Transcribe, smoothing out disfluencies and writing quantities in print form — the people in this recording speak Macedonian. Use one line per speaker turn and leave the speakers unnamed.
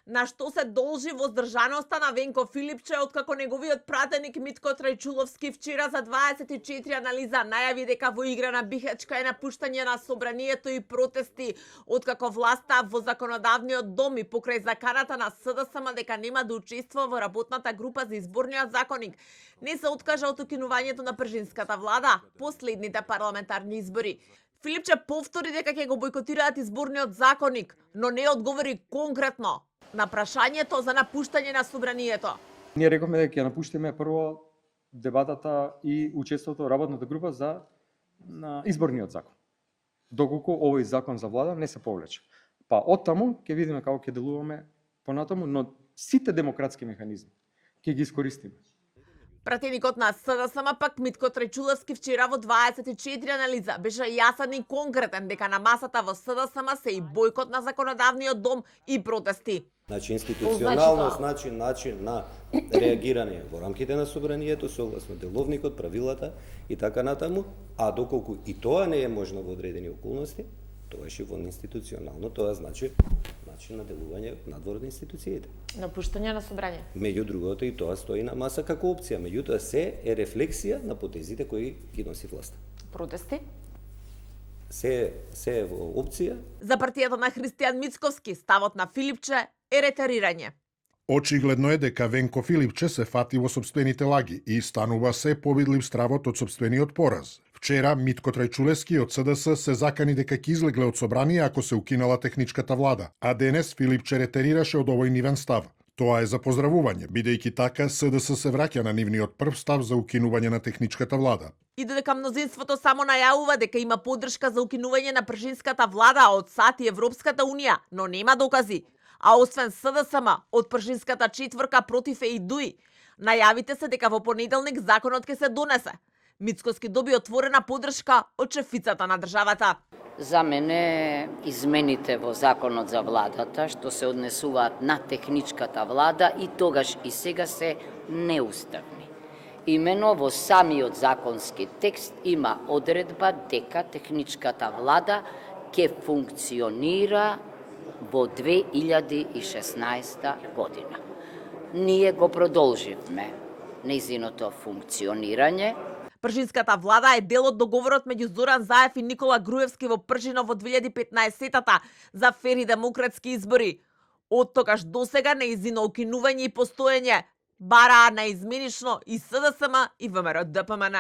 На што се должи воздржаноста на Венко Филипче откако неговиот пратеник Митко Трајчуловски вчера за 24 анализа најави дека во игра на бихачка е напуштање на собранието и протести, откако власта во законодавниот дом и покрај заканата на СДСМ дека нема да учествува во работната група за изборниот законник, не се откажа од укинувањето на пржинската влада последните парламентарни избори. Филипче повтори дека ќе го бойкотираат изборниот законник, но не одговори конкретно на прашањето за напуштање на собранието.
Ние рековме дека ќе напуштиме прво дебатата и учеството во работната група за изборниот закон. Доколку овој закон за влада не се повлече. Па оттаму ќе видиме како ќе делуваме понатаму, но сите демократски механизми ќе ги искористиме.
Пратеникот на СДСМ пак Митко Трајчуловски вчера во 24 анализа беше јасен и конкретен дека на масата во СДСМ се и бојкот на законодавниот дом и протести.
Значи институционалност, начин на реагирање во рамките на собранието согласно деловникот, правилата и така натаму, а доколку и тоа не е можно во одредени околности, тоа е во институционално, тоа значи начин на делување надвор од институциите.
Напуштање на собрание.
Меѓу другото и тоа стои на маса како опција, меѓутоа се е рефлексија на потезите кои ги носи власта.
Протести?
Се е во опција.
За партијата на Христијан Мицковски ставот на Филипче е ретерирање.
Очигледно е дека Венко Филипче се фати во сопствените лаги и станува се повидлив стравот од сопствениот пораз. Вчера Митко Трајчулевски од СДС се закани дека ќе излегле од собрание ако се укинала техничката влада, а денес Филипче ретерираше од овој нивен став. Тоа е за поздравување, бидејќи така СДС се враќа на нивниот прв став за укинување на техничката влада.
И додека мнозинството само најавува дека има поддршка за укинување на пржинската влада од САД и Европската унија, но нема докази. А освен СДСМ, од пржинската четворка против ЕИДУИ, најавите се дека во понеделник законот ќе се донесе. Мицковски доби отворена поддршка од шефицата на државата.
За мене измените во законот за владата што се однесуваат на техничката влада и тогаш и сега се неуставни. Имено во самиот законски текст има одредба дека техничката влада ќе функционира во 2016 година. Ние го продолживме нејзиното функционирање.
Пржинската влада е дел од договорот меѓу Зоран Заев и Никола Груевски во Пржино во 2015-тата за фери демократски избори. Од тогаш досега нејзино укинување и постоење бараа наизменично и СДСМ и ВМРО ДПМН.